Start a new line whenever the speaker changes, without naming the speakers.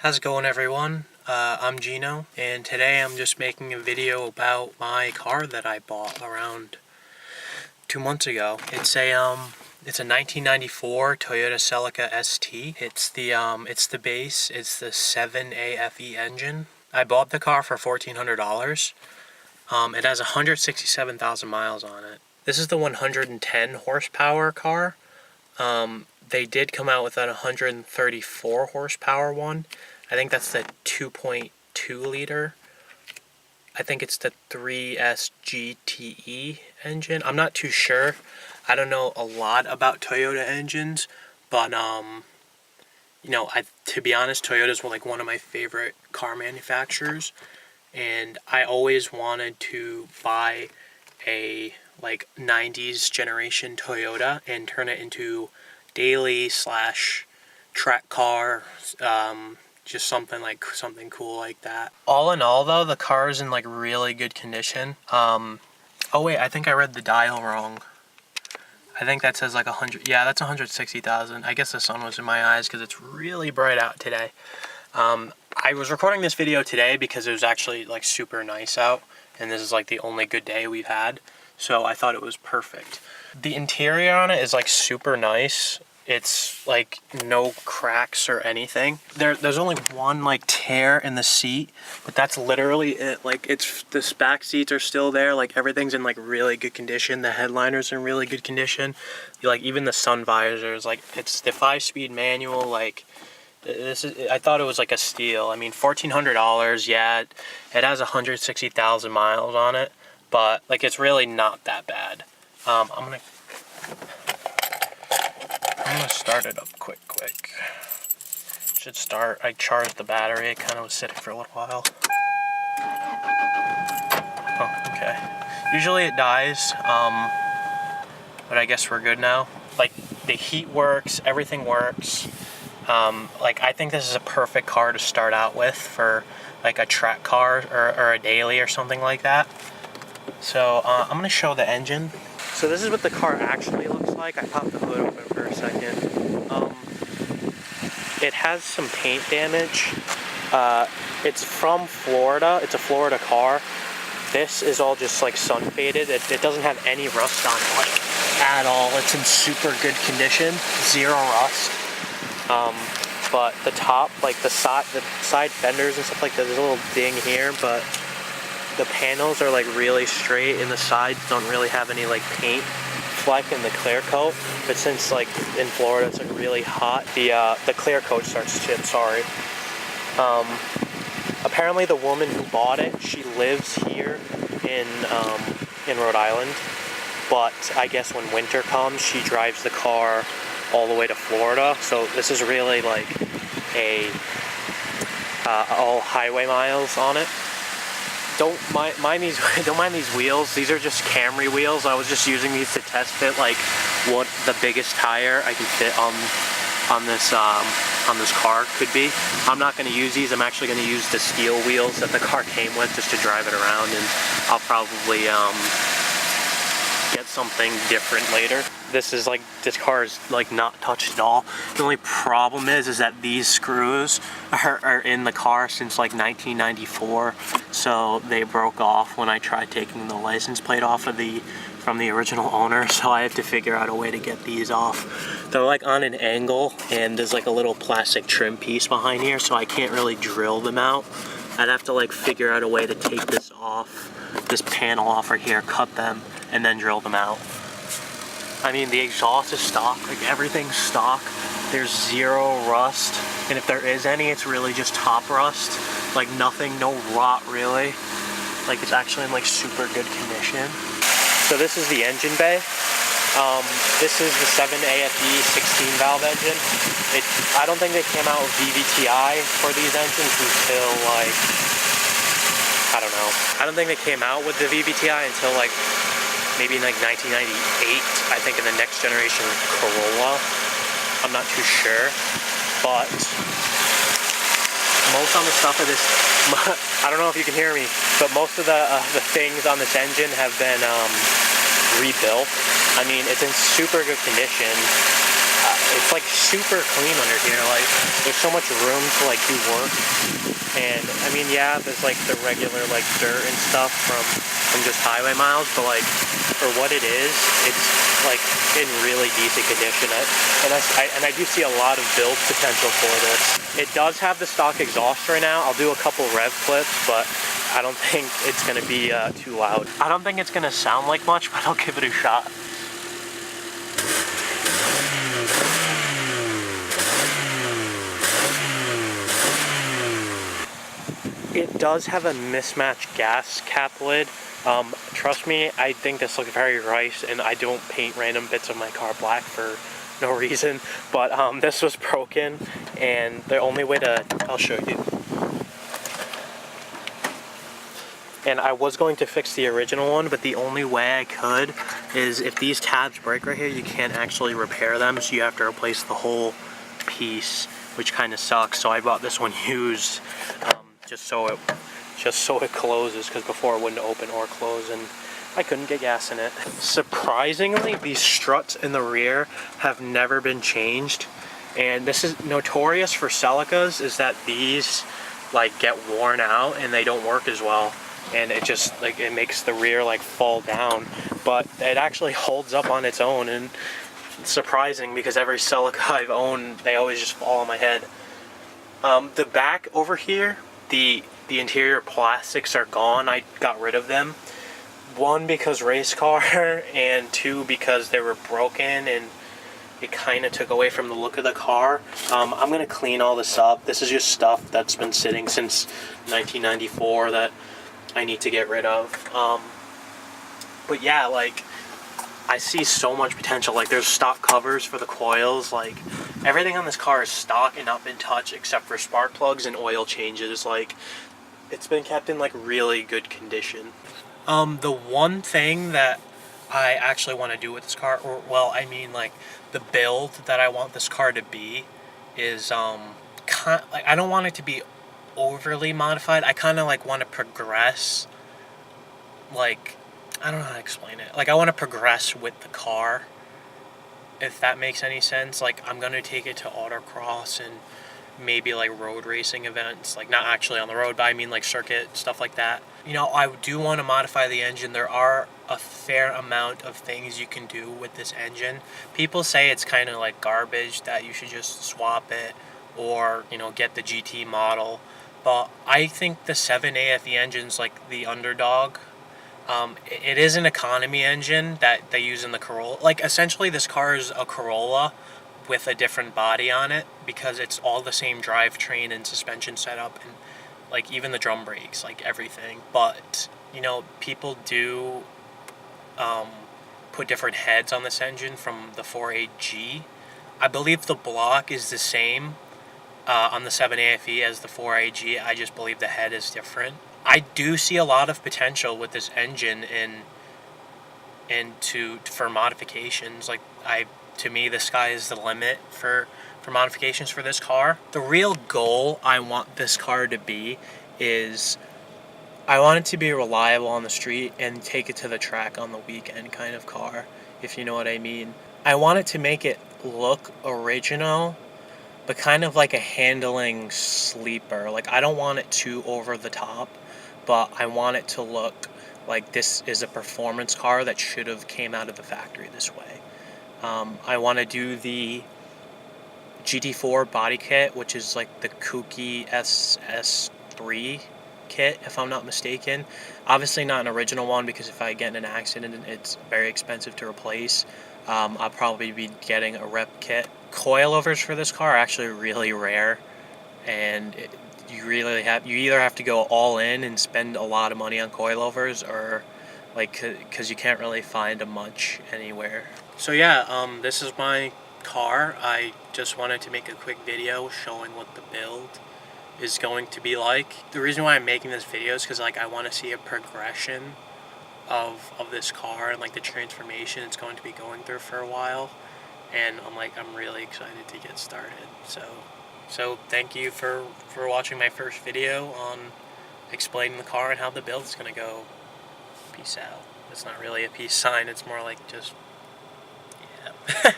How's it going, everyone? I'm Gino, and today I'm just making a video about my car that I bought around 2 months ago. It's a 1994 Toyota Celica ST. It's the base. It's the 7AFE engine. I bought the car for $1,400. It has 167,000 miles on it. This is the 110 horsepower car. They did come out with an 134 horsepower one. I think that's the 2.2 liter. I think it's the 3S GTE engine. I'm not too sure. I don't know a lot about Toyota engines, but to be honest, Toyotas were like one of my favorite car manufacturers, and I always wanted to buy a like 90s generation Toyota and turn it into daily / track car, just something cool like that. All in all, though, the car is in like really good condition. Oh wait, I think I read the dial wrong. I think that says like 100. Yeah, that's 160,000. I guess the sun was in my eyes because it's really bright out today. I was recording this video today because it was actually like super nice out, and this is like the only good day we've had. So I thought it was perfect. The interior on it is like super nice. It's like no cracks or anything. There's only one like tear in the seat, but that's literally it. Like the back seats are still there. Like everything's in like really good condition. The headliner's in really good condition. Like even the sun visors, like it's the 5-speed manual. Like I thought it was like a steal. I mean, $1,400. Yeah, it has 160,000 miles on it, but like it's really not that bad. I'm gonna start it up quick. Should start. I charged the battery. It kind of was sitting for a little while. Oh, okay. Usually it dies, but I guess we're good now. Like the heat works, everything works. Like I think this is a perfect car to start out with for like a track car or a daily or something like that. So I'm gonna show the engine. So this is what the car actually looks like. I popped the hood open for a second. It has some paint damage. It's from Florida. It's a Florida car. This is all just like sun faded. It doesn't have any rust on it like at all. It's in super good condition. Zero rust. But the top, like the side fenders and stuff like that, there's a little ding here, but the panels are like really straight, and the sides don't really have any like paint fleck in the clear coat. But since like in Florida it's like really hot, the clear coat starts to chip. Sorry. Apparently the woman who bought it, she lives here in Rhode Island, but I guess when winter comes she drives the car all the way to Florida. So this is really like all highway miles on it. Don't mind these wheels. These are just Camry wheels. I was just using these to test fit like what the biggest tire I can fit on this car could be. I'm not going to use these. I'm actually going to use the steel wheels that the car came with just to drive it around, and I'll probably get something different later. This car is like not touched at all. The only problem is that these screws are in the car since like 1994, so they broke off when I tried taking the license plate off of from the original owner, so I have to figure out a way to get these off. They're like on an angle, and there's like a little plastic trim piece behind here, so I can't really drill them out. I'd have to like figure out a way to take this panel off right here, cut them, and then drill them out. I mean, the exhaust is stock, like everything's stock. There's zero rust, and if there is any, it's really just top rust. Like nothing, no rot really. Like it's actually in like super good condition. So this is the engine bay. This is the 7AFE 16 valve engine. I don't think they came out with VVTi for these engines until like, I don't know. I don't think they came out with the VVTi until like maybe in like 1998, I think, in the next generation Corolla. I'm not too sure, but most on the stuff of this, I don't know if you can hear me, but most of the things on this engine have been rebuilt. I mean, it's in super good condition. it's like super clean under here. Like there's so much room to like do work. And I mean, yeah, there's like the regular like dirt and stuff from just highway miles, but like for what it is, it's like in really decent condition. And I do see a lot of build potential for this. It does have the stock exhaust right now. I'll do a couple rev clips, but I don't think it's gonna be too loud. I don't think it's gonna sound like much, but I'll give it a shot. It does have a mismatched gas cap lid. Trust me, I think this looks very nice, and I don't paint random bits of my car black for no reason, but this was broken, and the only way to, I'll show you. And I was going to fix the original one, but the only way I could is if these tabs break right here, you can't actually repair them, so you have to replace the whole piece, which kind of sucks. So I bought this one used, just so it closes, because before it wouldn't open or close, and I couldn't get gas in it. Surprisingly, these struts in the rear have never been changed, and this is notorious for Celicas, is that these like get worn out and they don't work as well, and it just like it makes the rear like fall down, but it actually holds up on its own. And it's surprising because every Celica I've owned, they always just fall on my head. The back over here, the interior plastics are gone. I got rid of them. One, because race car, and two, because they were broken and it kind of took away from the look of the car. I'm going to clean all this up. This is just stuff that's been sitting since 1994 that I need to get rid of. But yeah, like, I see so much potential. Like, there's stock covers for the coils. Like, everything on this car is stock and not been touched except for spark plugs and oil changes. Like, it's been kept in like really good condition. The one thing that I actually want to do with this car, or well, I mean like the build that I want this car to be, is like I don't want it to be overly modified. I kind of like want to progress. Like, I don't know how to explain it. Like, I want to progress with the car, if that makes any sense. Like, I'm gonna take it to autocross and maybe like road racing events, like not actually on the road, but I mean like circuit stuff like that. You know, I do want to modify the engine. There are a fair amount of things you can do with this engine. People say it's kind of like garbage, that you should just swap it or, you know, get the GT model, but I think the 7AFE engine's like the underdog. It is an economy engine that they use in the Corolla. Like, essentially this car is a Corolla with a different body on it, because it's all the same drivetrain and suspension setup, and like even the drum brakes, like everything. But you know, people do put different heads on this engine from the 4.8G. I believe the block is the same on the 7AFE as the 4.8G. I just believe the head is different. I do see a lot of potential with this engine for modifications. Like, to me, the sky is the limit for modifications for this car. The real goal I want this car to be is I want it to be reliable on the street and take it to the track on the weekend kind of car, if you know what I mean. I want it to make it look original, but kind of like a handling sleeper. Like, I don't want it too over the top, but I want it to look like this is a performance car that should have came out of the factory this way. I want to do the GT4 body kit, which is like the kooky SS3 kit, if I'm not mistaken. Obviously not an original one, because if I get in an accident, it's very expensive to replace. I'll probably be getting a rep kit. Coilovers for this car are actually really rare, and you either have to go all in and spend a lot of money on coilovers, or like, because you can't really find them much anywhere. So yeah, this is my car. I just wanted to make a quick video showing what the build is going to be like. The reason why I'm making this video is because like I want to see a progression of this car and like the transformation it's going to be going through for a while, and I'm really excited to get started. So thank you for watching my first video on explaining the car and how the build is going to go. Peace out. It's not really a peace sign, it's more like just, yeah.